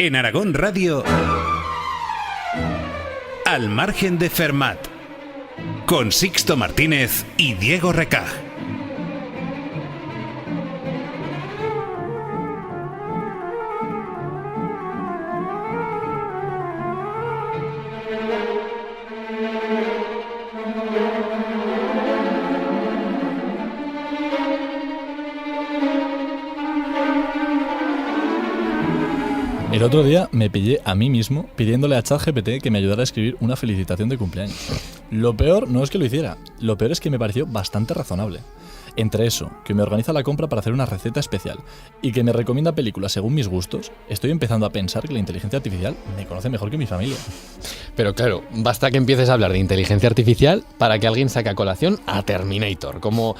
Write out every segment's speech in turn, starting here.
En Aragón Radio, Al margen de Fermat, con Sixto Martínez y Diego Recaj. El otro día me pillé a mí mismo pidiéndole a ChatGPT que me ayudara a escribir una felicitación de cumpleaños. Lo peor no es que lo hiciera, lo peor es que me pareció bastante razonable. Entre eso, que me organiza la compra para hacer una receta especial y que me recomienda películas según mis gustos, estoy empezando a pensar que la inteligencia artificial me conoce mejor que mi familia. Pero claro, basta que empieces a hablar de inteligencia artificial para que alguien saque a colación a Terminator. Como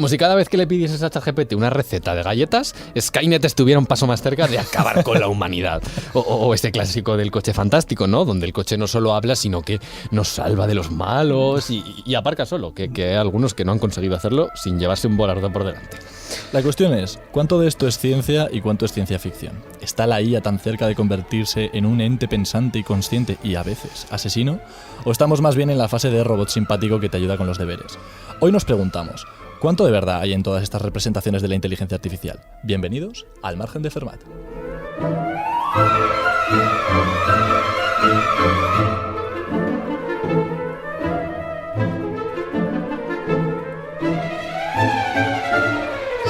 si cada vez que le pidieses a ChatGPT una receta de galletas, Skynet estuviera un paso más cerca de acabar con la humanidad. O este clásico del coche fantástico, ¿no? Donde el coche no solo habla, sino que nos salva de los malos y aparca solo, que hay algunos que no han conseguido hacerlo sin llevarse un volardo por delante. La cuestión es, ¿cuánto de esto es ciencia y cuánto es ciencia ficción? ¿Está la IA tan cerca de convertirse en un ente pensante y consciente y a veces asesino? ¿O estamos más bien en la fase de robot simpático que te ayuda con los deberes? Hoy nos preguntamos, ¿cuánto de verdad hay en todas estas representaciones de la inteligencia artificial? Bienvenidos al margen de Fermat.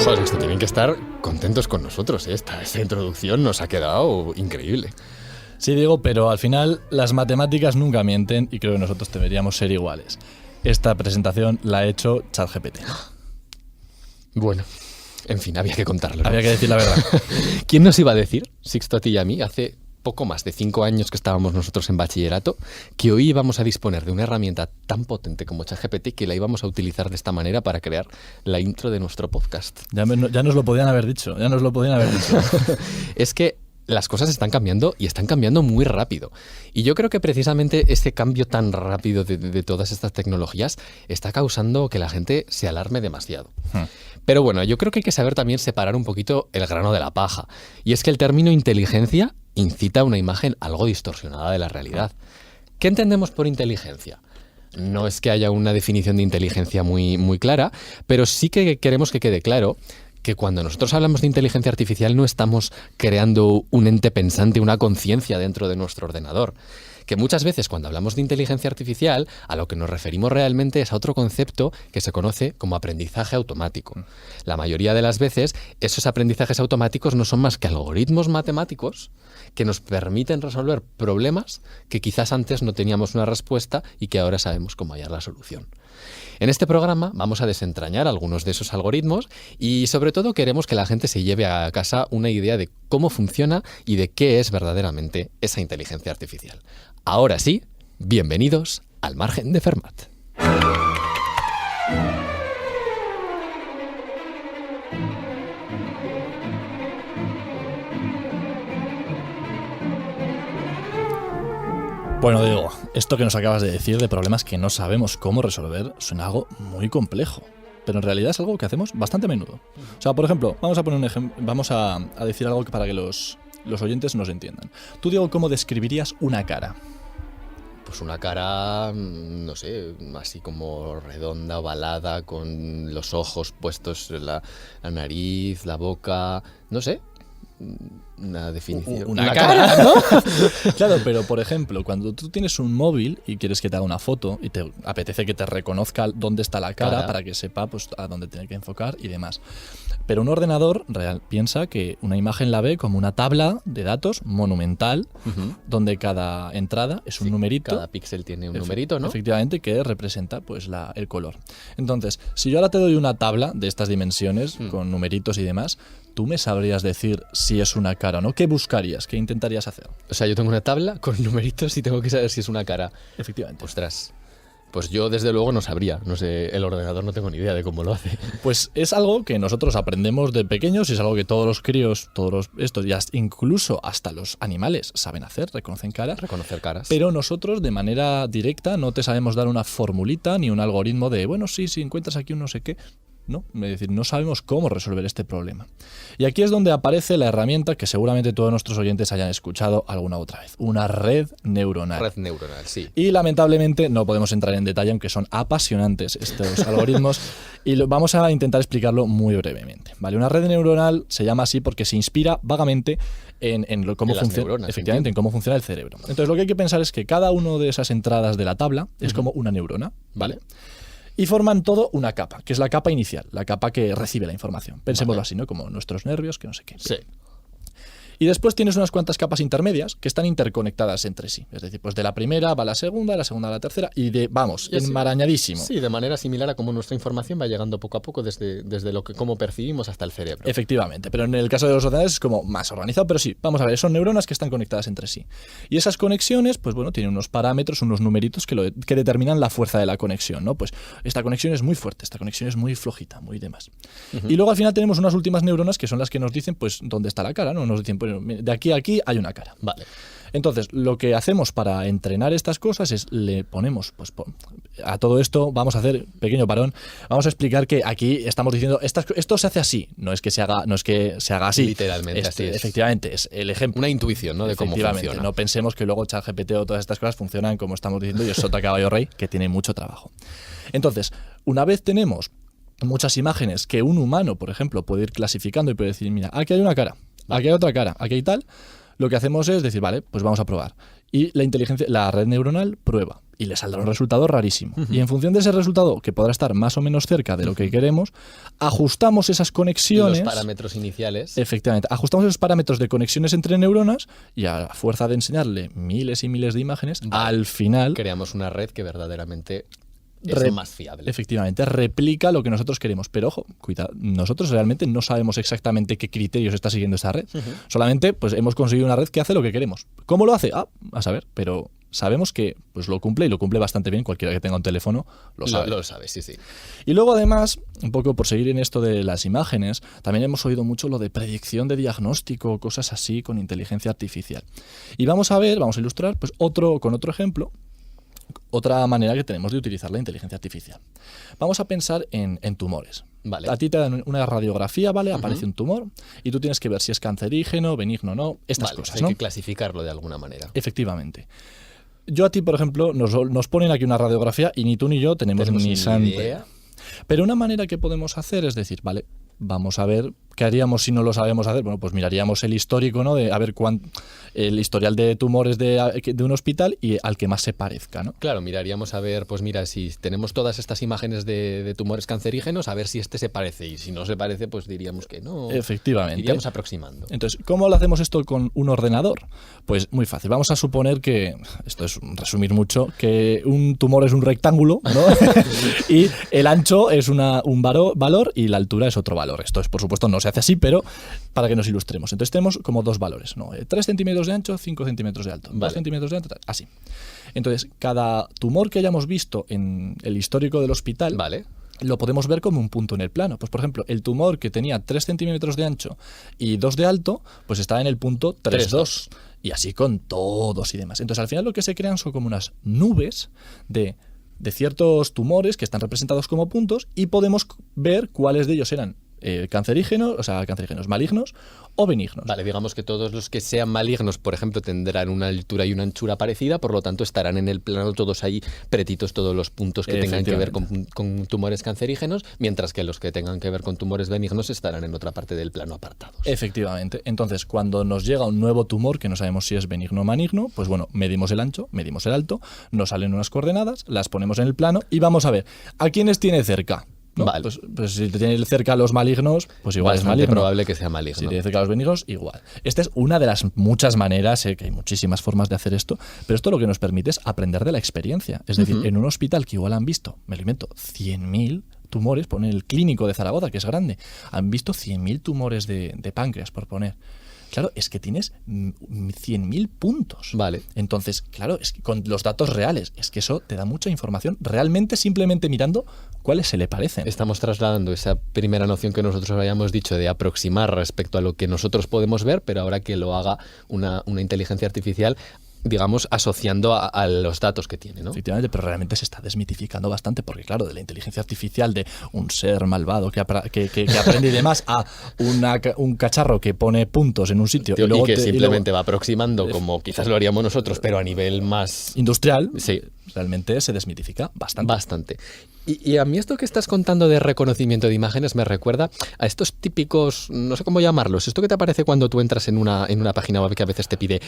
Joder, tienen que estar contentos con nosotros, ¿eh? Esta introducción nos ha quedado increíble. Sí, Diego, pero al final las matemáticas nunca mienten y creo que nosotros deberíamos ser iguales. Esta presentación la ha hecho ChatGPT. Bueno, en fin, había que contarlo, ¿no? Había que decir la verdad. ¿Quién nos iba a decir, Sixto, a ti y a mí, hace poco más de 5 años que estábamos nosotros en bachillerato, que hoy íbamos a disponer de una herramienta tan potente como ChatGPT que la íbamos a utilizar de esta manera para crear la intro de nuestro podcast? Ya nos lo podían haber dicho, Es que las cosas están cambiando y están cambiando muy rápido. Y yo creo que precisamente este cambio tan rápido de todas estas tecnologías está causando que la gente se alarme demasiado. Pero bueno, yo creo que hay que saber también separar un poquito el grano de la paja. Y es que el término inteligencia incita a una imagen algo distorsionada de la realidad. ¿Qué entendemos por inteligencia? No es que haya una definición de inteligencia muy clara, pero sí que queremos que quede claro que cuando nosotros hablamos de inteligencia artificial no estamos creando un ente pensante, una conciencia dentro de nuestro ordenador. Que muchas veces cuando hablamos de inteligencia artificial a lo que nos referimos realmente es a otro concepto que se conoce como aprendizaje automático. La mayoría de las veces esos aprendizajes automáticos no son más que algoritmos matemáticos que nos permiten resolver problemas que quizás antes no teníamos una respuesta y que ahora sabemos cómo hallar la solución. En este programa vamos a desentrañar algunos de esos algoritmos y sobre todo queremos que la gente se lleve a casa una idea de cómo funciona y de qué es verdaderamente esa inteligencia artificial. Ahora sí, bienvenidos al margen de Fermat. Bueno, Diego, esto que nos acabas de decir de problemas que no sabemos cómo resolver suena algo muy complejo, pero en realidad es algo que hacemos bastante a menudo. O sea, por ejemplo, vamos a poner un ejemplo, vamos a decir algo para que los oyentes nos entiendan. Tú, Diego, ¿cómo describirías una cara? Pues una cara, no sé, así como redonda, ovalada, con los ojos puestos en la nariz, la boca, no sé. Una definición. Una cara, ¿no? Claro, pero por ejemplo, cuando tú tienes un móvil y quieres que te haga una foto y te apetece que te reconozca dónde está la cara para que sepa pues, a dónde tiene que enfocar y demás. Pero un ordenador real piensa que una imagen la ve como una tabla de datos monumental, donde cada entrada es un numerito. Cada píxel tiene un numerito, ¿no? Efectivamente, que representa pues el color. Entonces, si yo ahora te doy una tabla de estas dimensiones, con numeritos y demás, ¿tú me sabrías decir si es una cara o no? ¿Qué buscarías? ¿Qué intentarías hacer? O sea, yo tengo una tabla con numeritos y tengo que saber si es una cara. Efectivamente. Ostras. Pues yo desde luego no sabría, no sé, el ordenador no tengo ni idea de cómo lo hace. Pues es algo que nosotros aprendemos de pequeños y es algo que todos los críos, incluso hasta los animales saben hacer, reconocen caras. Reconocer caras. Pero nosotros de manera directa no te sabemos dar una formulita ni un algoritmo de, bueno, sí, si encuentras aquí un no sé qué. ¿no? Es decir, no sabemos cómo resolver este problema. Y aquí es donde aparece la herramienta que seguramente todos nuestros oyentes hayan escuchado alguna otra vez, una red neuronal. Red neuronal, sí. Y lamentablemente no podemos entrar en detalle, aunque son apasionantes estos algoritmos, y vamos a intentar explicarlo muy brevemente. ¿Vale? Una red neuronal se llama así porque se inspira vagamente en cómo funciona, efectivamente, en cómo funciona el cerebro. Entonces lo que hay que pensar es que cada una de esas entradas de la tabla es como una neurona, ¿vale? Y forman todo una capa, que es la capa inicial, la capa que recibe la información. Pensémoslo así, ¿no? Como nuestros nervios, que no sé qué. Sí. Y después tienes unas cuantas capas intermedias que están interconectadas entre sí. Es decir, pues de la primera va la segunda a la tercera y enmarañadísimo. Sí, de manera similar a cómo nuestra información va llegando poco a poco desde cómo percibimos hasta el cerebro. Efectivamente, pero en el caso de los ordenadores es como más organizado, pero sí, vamos a ver, son neuronas que están conectadas entre sí. Y esas conexiones, pues bueno, tienen unos parámetros, unos numeritos que determinan la fuerza de la conexión, ¿no? Pues esta conexión es muy fuerte, esta conexión es muy flojita, muy demás. Y luego al final tenemos unas últimas neuronas que son las que nos dicen, pues, dónde está la cara, ¿no? Nos dicen, pues, de aquí a aquí hay una cara. Vale. Entonces, lo que hacemos para entrenar estas cosas es le ponemos, pues a todo esto vamos a hacer pequeño parón, vamos a explicar que aquí estamos diciendo esto se hace así, no es que se haga así. Literalmente, así es. Efectivamente, es el ejemplo. Una intuición, ¿no? De cómo funciona. No pensemos que luego ChatGPT o todas estas cosas funcionan como estamos diciendo y es sota caballo rey, que tiene mucho trabajo. Entonces, una vez tenemos muchas imágenes que un humano, por ejemplo, puede ir clasificando y puede decir, mira, aquí hay una cara, aquí hay otra cara, aquí hay tal. Lo que hacemos es decir, vale, pues vamos a probar. Y la red neuronal prueba y le saldrá un resultado rarísimo. Y en función de ese resultado, que podrá estar más o menos cerca de lo que queremos, ajustamos esas conexiones. Los parámetros iniciales. Efectivamente, ajustamos esos parámetros de conexiones entre neuronas y a fuerza de enseñarle miles y miles de imágenes, al final creamos una red que verdaderamente es más fiable. Efectivamente, replica lo que nosotros queremos. Pero ojo, cuidado, nosotros realmente no sabemos exactamente qué criterios está siguiendo esa red. Solamente pues hemos conseguido una red que hace lo que queremos. ¿Cómo lo hace? A saber, pero sabemos que pues lo cumple y lo cumple bastante bien. Cualquiera que tenga un teléfono lo sabe. Lo sabe, sí, sí. Y luego además, un poco por seguir en esto de las imágenes, también hemos oído mucho lo de predicción de diagnóstico, cosas así con inteligencia artificial. Y vamos a ilustrar pues con otro ejemplo. Otra manera que tenemos de utilizar la inteligencia artificial. Vamos a pensar en tumores. Vale. A ti te dan una radiografía, ¿vale? Aparece un tumor y tú tienes que ver si es cancerígeno, benigno o no, estas cosas, hay ¿no? que clasificarlo de alguna manera. Efectivamente. Yo a ti, por ejemplo, nos ponen aquí una radiografía y ni tú ni yo tenemos ni idea. Pero una manera que podemos hacer es decir, vale, vamos a ver qué haríamos si no lo sabemos hacer. Bueno, pues miraríamos el histórico, ¿no? De a ver el historial de tumores de un hospital y al que más se parezca, ¿no? Claro, miraríamos a ver, pues mira, si tenemos todas estas imágenes de tumores cancerígenos, a ver si este se parece. Y si no se parece, pues diríamos que no. Efectivamente. Iríamos aproximando. Entonces, ¿cómo lo hacemos esto con un ordenador? Pues muy fácil. Vamos a suponer que, esto es resumir mucho, que un tumor es un rectángulo, ¿no? Y el ancho es un valor y la altura es otro valor. Esto es, por supuesto, no se hace así, pero para que nos ilustremos. Entonces tenemos como dos valores, ¿no? 3 centímetros de ancho, 5 centímetros de alto. 2 centímetros de alto, así. Entonces, cada tumor que hayamos visto en el histórico del hospital, vale, lo podemos ver como un punto en el plano. Pues, por ejemplo, el tumor que tenía 3 centímetros de ancho y 2 de alto, pues está en el punto 3,2. Y así con todos y demás. Entonces, al final lo que se crean son como unas nubes de ciertos tumores que están representados como puntos y podemos ver cuáles de ellos eran cancerígenos, malignos o benignos. Vale, digamos que todos los que sean malignos, por ejemplo, tendrán una altura y una anchura parecida, por lo tanto estarán en el plano todos ahí pretitos todos los puntos que tengan que ver con tumores cancerígenos, mientras que los que tengan que ver con tumores benignos estarán en otra parte del plano apartados. Efectivamente. Entonces, cuando nos llega un nuevo tumor que no sabemos si es benigno o maligno, pues bueno, medimos el ancho, medimos el alto, nos salen unas coordenadas, las ponemos en el plano y vamos a ver a quiénes tiene cerca. ¿No? Vale. Pues si te tiene cerca a los malignos, pues igual bastante es maligno. Probable que sea maligno. Si tiene cerca a los benignos, igual. Esta es una de las muchas maneras, que hay muchísimas formas de hacer esto, pero esto lo que nos permite es aprender de la experiencia. Es decir, en un hospital que igual han visto, me lo invento, 100.000 tumores, poner el clínico de Zaragoza, que es grande, han visto 100.000 tumores de páncreas, por poner. Claro, es que tienes 100.000 puntos. Vale. Entonces, claro, es que con los datos reales, es que eso te da mucha información realmente simplemente mirando cuáles se le parecen. Estamos trasladando esa primera noción que nosotros habíamos dicho de aproximar respecto a lo que nosotros podemos ver, pero ahora que lo haga una inteligencia artificial, digamos, asociando a los datos que tiene, ¿no? Efectivamente, pero realmente se está desmitificando bastante porque, claro, de la inteligencia artificial de un ser malvado que aprende y demás a un cacharro que pone puntos en un sitio y, luego que simplemente luego, va aproximando como quizás lo haríamos nosotros, pero a nivel más... industrial, sí. Realmente se desmitifica bastante. Bastante. Y a mí esto que estás contando de reconocimiento de imágenes me recuerda a estos típicos, no sé cómo llamarlos, esto que te aparece cuando tú entras en una página web que a veces te pide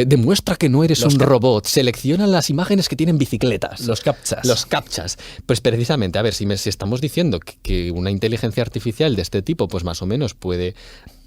demuestra que no eres un robot, selecciona las imágenes que tienen bicicletas. Los captchas. Los captchas. Pues precisamente, a ver, si estamos diciendo que una inteligencia artificial de este tipo, pues más o menos puede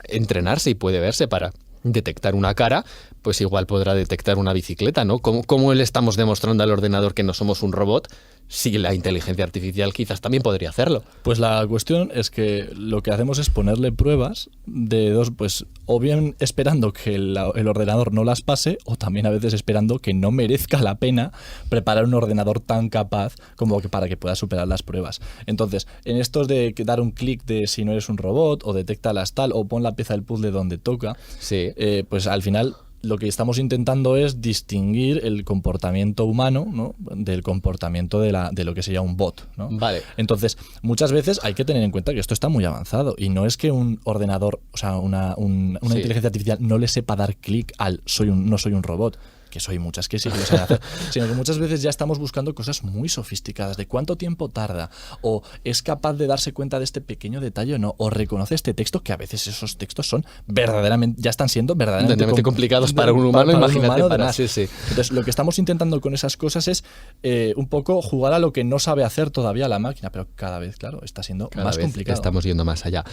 entrenarse y puede verse para detectar una cara, pues igual podrá detectar una bicicleta, ¿no? ¿Cómo le estamos demostrando al ordenador que no somos un robot? Si la inteligencia artificial quizás también podría hacerlo. Pues la cuestión es que lo que hacemos es ponerle pruebas de dos, pues o bien esperando que el ordenador no las pase, o también a veces esperando que no merezca la pena preparar un ordenador tan capaz como que para que pueda superar las pruebas. Entonces, en estos de dar un clic de si no eres un robot, o detectalas tal, o pon la pieza del puzzle donde toca, sí. Pues al final lo que estamos intentando es distinguir el comportamiento humano, ¿no?, del comportamiento de lo que sería un bot, ¿no? Vale. Entonces, muchas veces hay que tener en cuenta que esto está muy avanzado y no es que un ordenador, o sea, una sí. inteligencia artificial no le sepa dar clic al no soy un robot, que soy muchas que sí que lo saben hacer, sino que muchas veces ya estamos buscando cosas muy sofisticadas, de cuánto tiempo tarda, o es capaz de darse cuenta de este pequeño detalle o no, o reconoce este texto, que a veces esos textos son verdaderamente, ya están siendo verdaderamente complicados para un humano, imagínate para... Sí, sí. Entonces, lo que estamos intentando con esas cosas es un poco jugar a lo que no sabe hacer todavía la máquina, pero cada vez, claro, está siendo más complicado. Estamos yendo más allá.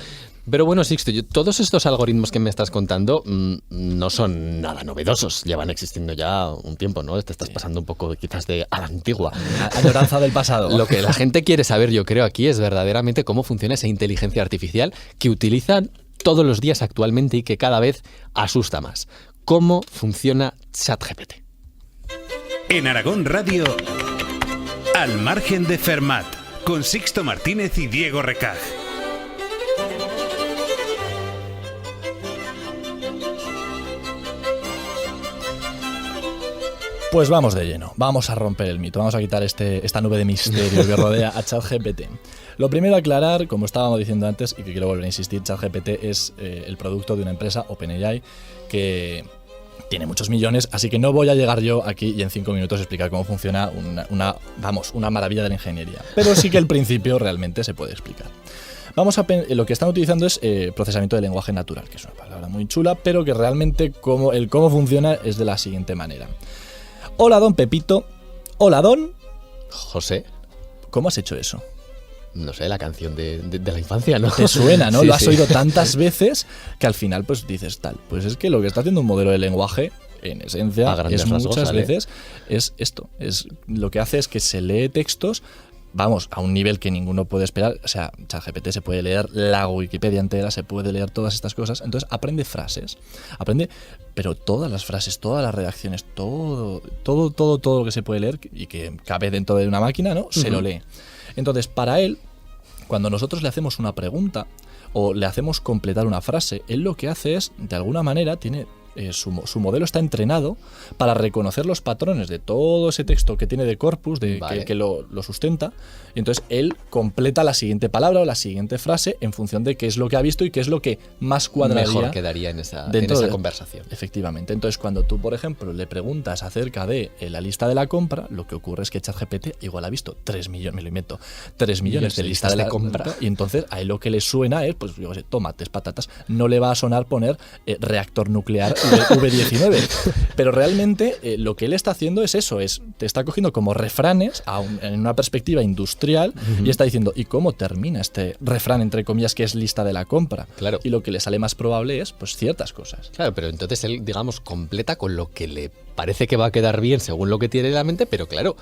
Pero bueno, Sixto, todos estos algoritmos que me estás contando no son nada novedosos, llevan existiendo ya un tiempo, ¿no? Te estás pasando un poco quizás a la antigua. Añoranza del pasado. Lo que la gente quiere saber, yo creo, aquí es verdaderamente cómo funciona esa inteligencia artificial que utilizan todos los días actualmente y que cada vez asusta más. ¿Cómo funciona ChatGPT? En Aragón Radio, Al margen de Fermat, con Sixto Martínez y Diego Recaj. Pues vamos de lleno, vamos a romper el mito, vamos a quitar esta nube de misterio que rodea a ChatGPT. Lo primero a aclarar, como estábamos diciendo antes, y que quiero volver a insistir, ChatGPT es el producto de una empresa, OpenAI, que tiene muchos millones, así que no voy a llegar yo aquí y en 5 minutos explicar cómo funciona una maravilla de la ingeniería. Pero sí que el principio realmente se puede explicar. Lo que están utilizando es procesamiento de lenguaje natural, que es una palabra muy chula, pero que realmente cómo funciona es de la siguiente manera. Hola, don Pepito. Hola, don José. ¿Cómo has hecho eso? No sé, la canción de la infancia, ¿no? Te suena, ¿no? Sí, Lo has sí. oído tantas veces que al final pues dices tal. Pues es que lo que está haciendo un modelo de lenguaje, en esencia, grandes es rasgos, muchas ¿vale? veces es esto. Lo que hace es que se lee textos, vamos, a un nivel que ninguno puede esperar. O sea, ChatGPT se puede leer la Wikipedia entera, se puede leer todas estas cosas. Entonces aprende frases, pero todas las frases, todas las redacciones, todo lo que se puede leer y que cabe dentro de una máquina, ¿no? Se lo lee. Entonces, para él, cuando nosotros le hacemos una pregunta o le hacemos completar una frase, él lo que hace es, de alguna manera, su modelo está entrenado para reconocer los patrones de todo ese texto que tiene de corpus, Vale. que lo sustenta, y entonces él completa la siguiente palabra o la siguiente frase en función de qué es lo que ha visto y qué es lo que más cuadraría. Mejor quedaría en esa conversación. Efectivamente. Entonces, cuando tú, por ejemplo, le preguntas acerca de la lista de la compra, lo que ocurre es que ChatGPT igual ha visto 3 millones, me lo invento, 3 millones de listas de la compra, y entonces a él lo que le suena es, pues yo qué sé, tomates, patatas. No le va a sonar poner reactor nuclear V19. Pero realmente lo que él está haciendo es eso, te está cogiendo como refranes en una perspectiva industrial y está diciendo, ¿y cómo termina este refrán, entre comillas, que es lista de la compra? Claro. Y lo que le sale más probable es, pues, ciertas cosas. Claro, pero entonces él, digamos, completa con lo que le parece que va a quedar bien según lo que tiene en la mente, pero claro,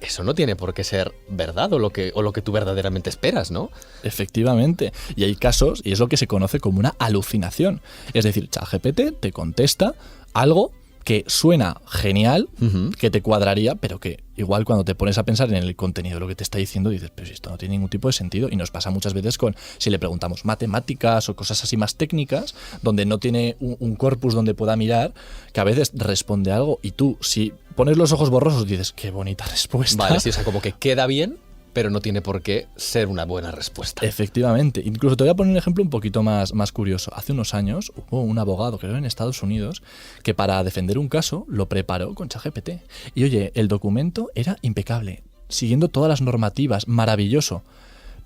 eso no tiene por qué ser verdad o lo que tú verdaderamente esperas, ¿no? Efectivamente. Y hay casos, y es lo que se conoce como una alucinación. Es decir, ChatGPT te contesta algo que suena genial, Ujú. que te cuadraría, pero que igual cuando te pones a pensar en el contenido de lo que te está diciendo, dices, pero si esto no tiene ningún tipo de sentido. Y nos pasa muchas veces si le preguntamos matemáticas o cosas así más técnicas, donde no tiene un corpus donde pueda mirar, que a veces responde algo y tú, si pones los ojos borrosos, dices, qué bonita respuesta. Vale, sí, o sea, como que queda bien, pero no tiene por qué ser una buena respuesta. Efectivamente. Incluso te voy a poner un ejemplo un poquito más curioso. Hace unos años hubo un abogado, creo en Estados Unidos, que para defender un caso lo preparó con ChatGPT. Y oye, el documento era impecable, siguiendo todas las normativas, maravilloso.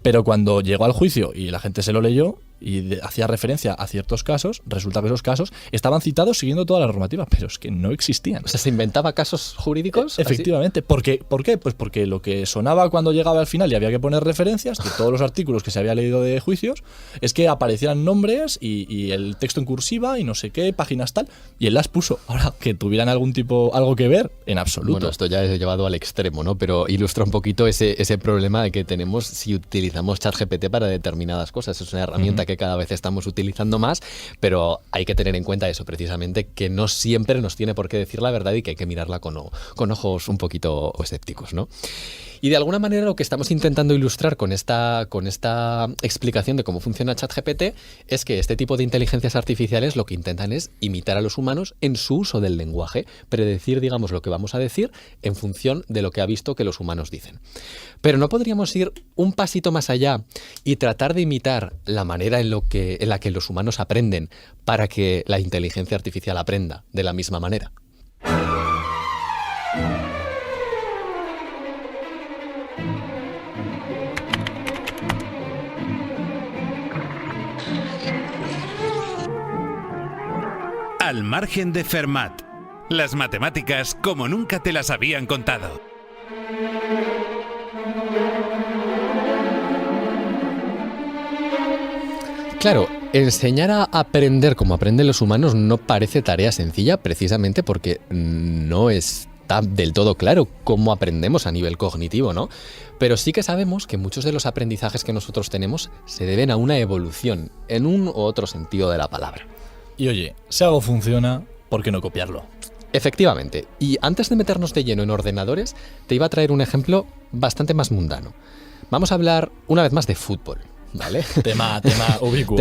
Pero cuando llegó al juicio y la gente se lo leyó y hacía referencia a ciertos casos, resulta que esos casos estaban citados siguiendo toda la normativa, pero es que no existían. O sea, ¿se inventaba casos jurídicos? ¿Así? Efectivamente. ¿Por qué? Pues porque lo que sonaba cuando llegaba al final y había que poner referencias de todos los artículos que se había leído de juicios, es que aparecieran nombres y el texto en cursiva y no sé qué, páginas tal, y él las puso. Ahora, que tuvieran algo que ver, en absoluto. Bueno, esto ya es llevado al extremo, ¿no? Pero ilustra un poquito ese problema de que tenemos si utilizamos ChatGPT para determinadas cosas. Es una herramienta que cada vez estamos utilizando más, pero hay que tener en cuenta eso, precisamente, que no siempre nos tiene por qué decir la verdad y que hay que mirarla con ojos un poquito escépticos, ¿no? Y de alguna manera lo que estamos intentando ilustrar con esta explicación de cómo funciona ChatGPT es que este tipo de inteligencias artificiales lo que intentan es imitar a los humanos en su uso del lenguaje, predecir, digamos, lo que vamos a decir en función de lo que ha visto que los humanos dicen. Pero no podríamos ir un pasito más allá y tratar de imitar la manera en la que los humanos aprenden para que la inteligencia artificial aprenda de la misma manera. Al margen de Fermat. Las matemáticas como nunca te las habían contado. Claro, enseñar a aprender como aprenden los humanos no parece tarea sencilla, precisamente porque no está del todo claro cómo aprendemos a nivel cognitivo, ¿no? Pero sí que sabemos que muchos de los aprendizajes que nosotros tenemos se deben a una evolución, en un u otro sentido de la palabra. Y oye, si algo funciona, ¿por qué no copiarlo? Efectivamente. Y antes de meternos de lleno en ordenadores, te iba a traer un ejemplo bastante más mundano. Vamos a hablar una vez más de fútbol, ¿vale? Tema ubicuo.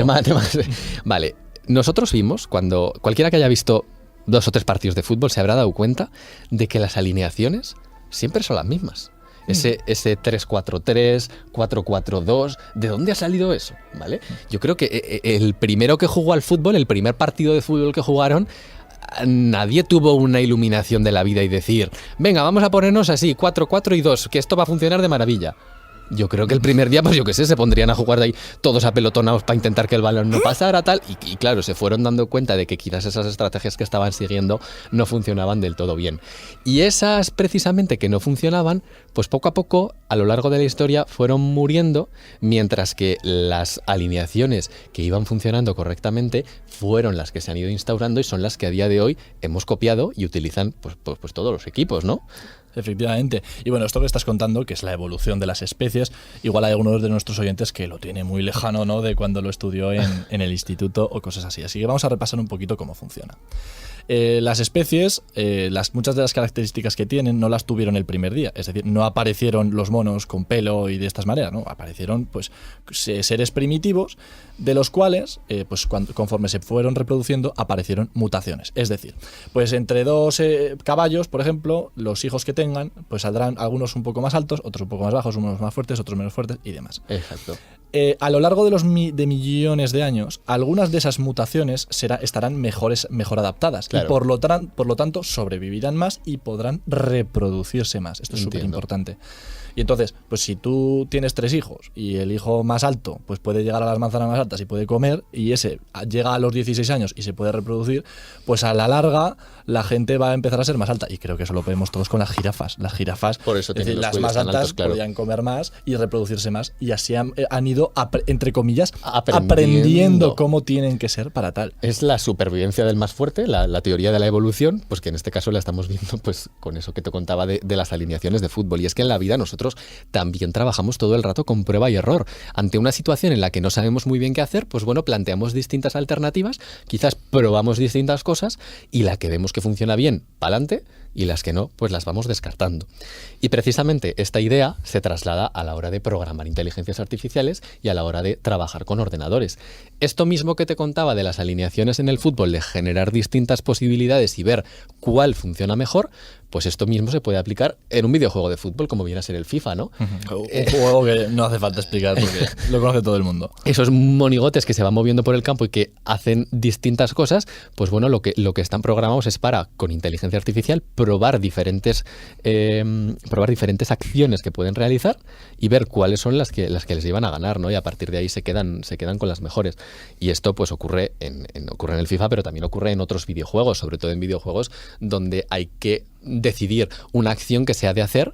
Vale, nosotros vimos, cuando cualquiera que haya visto 2 o 3 partidos de fútbol se habrá dado cuenta de que las alineaciones siempre son las mismas. Ese 3-4-3, 4-4-2, ¿de dónde ha salido eso? ¿Vale? Yo creo que el primero que jugó al fútbol, el primer partido de fútbol que jugaron, nadie tuvo una iluminación de la vida y decir, venga, vamos a ponernos así, 4-4-2, que esto va a funcionar de maravilla. Yo creo que el primer día, pues yo qué sé, se pondrían a jugar de ahí todos apelotonados para intentar que el balón no pasara, tal, y claro, se fueron dando cuenta de que quizás esas estrategias que estaban siguiendo no funcionaban del todo bien. Y esas precisamente que no funcionaban, pues poco a poco, a lo largo de la historia, fueron muriendo, mientras que las alineaciones que iban funcionando correctamente fueron las que se han ido instaurando y son las que a día de hoy hemos copiado y utilizan pues todos los equipos, ¿no? Efectivamente. Y bueno, esto que estás contando, que es la evolución de las especies, igual hay algunos de nuestros oyentes que lo tiene muy lejano, ¿no?, de cuando lo estudió en el instituto o cosas así. Así que vamos a repasar un poquito cómo funciona. Las especies, muchas de las características que tienen no las tuvieron el primer día. Es decir, no aparecieron los monos con pelo y de estas maneras, ¿no? Aparecieron pues seres primitivos de los cuales, conforme se fueron reproduciendo, aparecieron mutaciones. Es decir, pues entre 2 caballos, por ejemplo, los hijos que tengan, pues saldrán algunos un poco más altos, otros un poco más bajos, unos más fuertes, otros menos fuertes y demás. Exacto. A lo largo de millones de años, algunas de esas mutaciones estarán mejor adaptadas. Claro. Y por lo tanto sobrevivirán más y podrán reproducirse más. Esto es súper importante. Y entonces, pues si tú tienes 3 hijos y el hijo más alto pues puede llegar a las manzanas más altas y puede comer, y ese llega a los 16 años y se puede reproducir, pues a la larga la gente va a empezar a ser más alta. Y creo que eso lo vemos todos con las jirafas. Las jirafas, por eso es decir, las más altas altos, claro, podían comer más y reproducirse más. Y así han ido ido, entre comillas, Aprendiendo cómo tienen que ser para tal. Es la supervivencia del más fuerte, la teoría de la evolución, pues que en este caso la estamos viendo pues con eso que te contaba de las alineaciones de fútbol. Y es que en la vida nosotros también trabajamos todo el rato con prueba y error. Ante una situación en la que no sabemos muy bien qué hacer, pues bueno, planteamos distintas alternativas, quizás probamos distintas cosas y la que vemos que funciona bien, pa'lante, y las que no, pues las vamos descartando. Y precisamente esta idea se traslada a la hora de programar inteligencias artificiales y a la hora de trabajar con ordenadores. Esto mismo que te contaba de las alineaciones en el fútbol, de generar distintas posibilidades y ver cuál funciona mejor, pues esto mismo se puede aplicar en un videojuego de fútbol como viene a ser el FIFA, ¿no? Un juego que no hace falta explicar porque lo conoce todo el mundo. Esos monigotes que se van moviendo por el campo y que hacen distintas cosas, pues bueno, lo que están programados es para, con inteligencia artificial, probar diferentes acciones que pueden realizar y ver cuáles son las que les llevan a ganar, ¿no? Y a partir de ahí se quedan con las mejores. Y esto pues ocurre en el FIFA, pero también ocurre en otros videojuegos, sobre todo en videojuegos donde hay que decidir una acción que se ha de hacer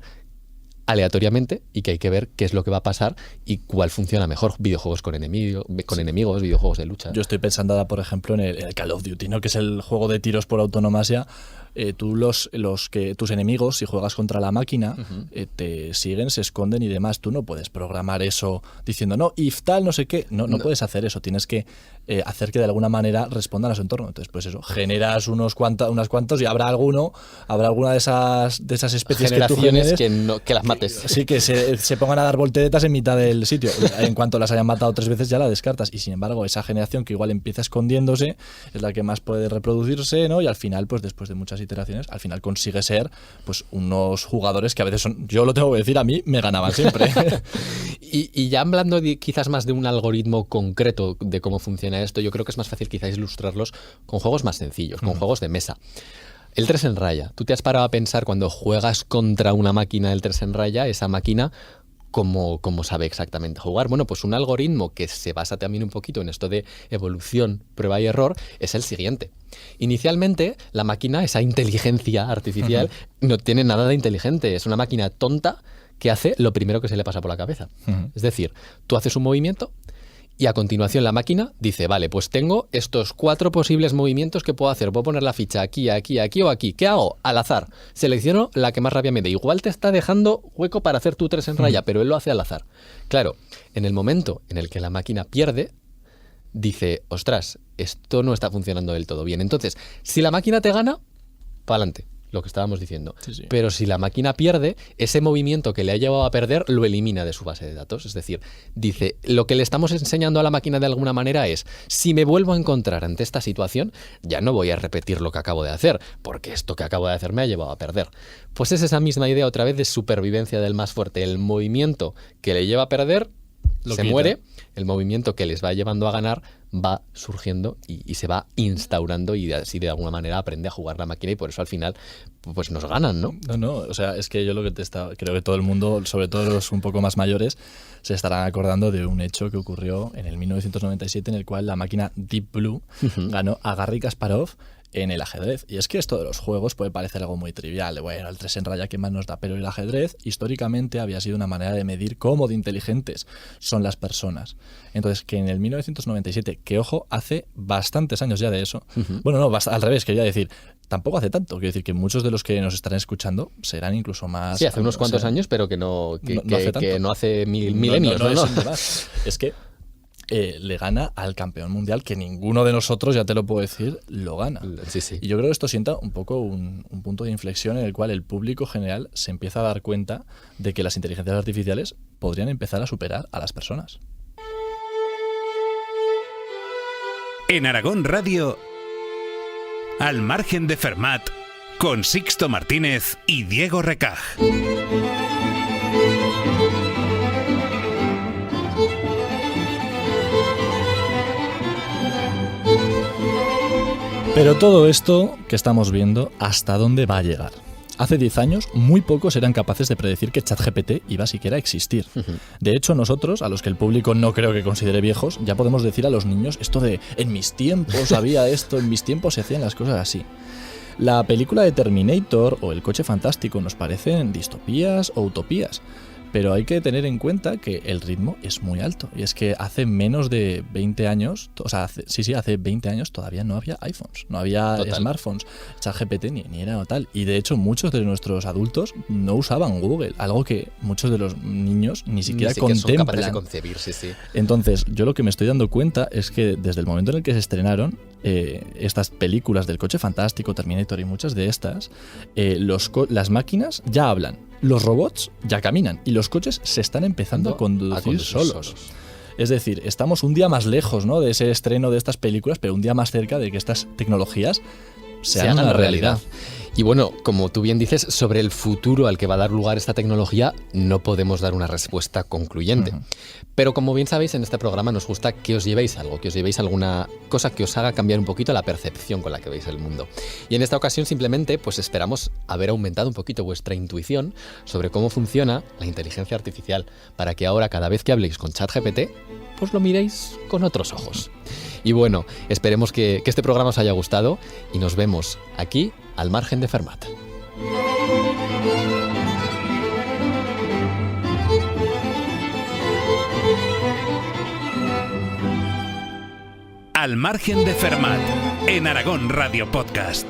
aleatoriamente y que hay que ver qué es lo que va a pasar y cuál funciona mejor. Videojuegos con enemigos, videojuegos de lucha. Yo estoy pensando ahora, por ejemplo, en el Call of Duty, ¿no? Que es el juego de tiros por autonomía. Tus enemigos, si juegas contra la máquina, te siguen, se esconden y demás. Tú no puedes programar eso diciendo, no, if tal, no sé qué. No puedes hacer eso. Tienes que hacer que de alguna manera respondan a su entorno. Entonces, pues eso, generas unas cuantos y habrá alguna de esas especies que tú generes que las mates. Sí, que se pongan a dar volteretas en mitad del sitio. En cuanto las hayan matado 3 veces ya la descartas. Y sin embargo, esa generación que igual empieza escondiéndose es la que más puede reproducirse, ¿no? Y al final, pues después de muchas iteraciones, al final consigue ser pues unos jugadores que a veces son, yo lo tengo que decir, a mí me ganaban siempre. y ya hablando quizás más de un algoritmo concreto de cómo funciona esto, yo creo que es más fácil quizás ilustrarlos con juegos más sencillos, con juegos de mesa. El 3 en raya. ¿Tú te has parado a pensar cuando juegas contra una máquina del 3 en raya, esa máquina cómo sabe exactamente jugar? Bueno, pues un algoritmo que se basa también un poquito en esto de evolución, prueba y error, es el siguiente. Inicialmente, la máquina, esa inteligencia artificial, no tiene nada de inteligente. Es una máquina tonta que hace lo primero que se le pasa por la cabeza. Es decir, tú haces un movimiento y a continuación la máquina dice, vale, pues tengo estos 4 posibles movimientos que puedo hacer. Puedo poner la ficha aquí, aquí, aquí o aquí. ¿Qué hago? Al azar. Selecciono la que más rabia me dé. Igual te está dejando hueco para hacer tu 3 en raya, pero él lo hace al azar. Claro, en el momento en el que la máquina pierde, dice, ostras, esto no está funcionando del todo bien. Entonces, si la máquina te gana, pa'lante, lo que estábamos diciendo. Sí. Pero si la máquina pierde, ese movimiento que le ha llevado a perder lo elimina de su base de datos. Es decir, dice, lo que le estamos enseñando a la máquina de alguna manera es, si me vuelvo a encontrar ante esta situación, ya no voy a repetir lo que acabo de hacer, porque esto que acabo de hacer me ha llevado a perder. Pues es esa misma idea otra vez de supervivencia del más fuerte. El movimiento que le lleva a perder se muere, el movimiento que les va llevando a ganar va surgiendo y se va instaurando y así de alguna manera aprende a jugar la máquina y por eso al final pues nos ganan, ¿no? No, o sea, es que yo creo que todo el mundo, sobre todo los un poco más mayores, se estarán acordando de un hecho que ocurrió en el 1997 en el cual la máquina Deep Blue ganó a Garry Kasparov en el ajedrez. Y es que esto de los juegos puede parecer algo muy trivial, bueno, el 3 en raya, ¿qué más nos da? Pero el ajedrez históricamente había sido una manera de medir cómo de inteligentes son las personas. Entonces, que en el 1997, que ojo, hace bastantes años ya de eso, bueno, no, al revés, quería decir, tampoco hace tanto, quiero decir que muchos de los que nos estarán escuchando serán incluso más... Sí, hace unos cuantos años, pero que no hace milenios, ¿no? Es que le gana al campeón mundial que ninguno de nosotros, ya te lo puedo decir, lo gana. Sí. Y yo creo que esto sienta un poco un punto de inflexión en el cual el público general se empieza a dar cuenta de que las inteligencias artificiales podrían empezar a superar a las personas. En Aragón Radio, Al margen de Fermat, con Sixto Martínez y Diego Recaj. Pero todo esto que estamos viendo, ¿hasta dónde va a llegar? Hace 10 años, muy pocos eran capaces de predecir que ChatGPT iba siquiera a existir. De hecho, nosotros, a los que el público no creo que considere viejos, ya podemos decir a los niños esto de en mis tiempos había esto, en mis tiempos se hacían las cosas así. La película de Terminator o El coche fantástico nos parecen distopías o utopías. Pero hay que tener en cuenta que el ritmo es muy alto. Y es que hace menos de 20 años, o sea, hace 20 años todavía no había iPhones, no había smartphones, ChatGPT ni era tal. Y de hecho muchos de nuestros adultos no usaban Google, algo que muchos de los niños ni siquiera contemplan. Son capaces de concebir, sí. Entonces, yo lo que me estoy dando cuenta es que desde el momento en el que se estrenaron estas películas del coche fantástico, Terminator y muchas de estas, las máquinas ya hablan, los robots ya caminan y los coches se están empezando a conducir solos. Es decir, estamos un día más lejos, ¿no?, de ese estreno de estas películas, pero un día más cerca de que estas tecnologías sean una realidad. Y bueno, como tú bien dices, sobre el futuro al que va a dar lugar esta tecnología no podemos dar una respuesta concluyente. Pero como bien sabéis, en este programa nos gusta que os llevéis algo, que os llevéis alguna cosa que os haga cambiar un poquito la percepción con la que veis el mundo. Y en esta ocasión simplemente pues esperamos haber aumentado un poquito vuestra intuición sobre cómo funciona la inteligencia artificial, para que ahora cada vez que habléis con ChatGPT, pues lo miréis con otros ojos. Y bueno, esperemos que este programa os haya gustado y nos vemos aquí al margen de Fermat. Al margen de Fermat, en Aragón Radio Podcast.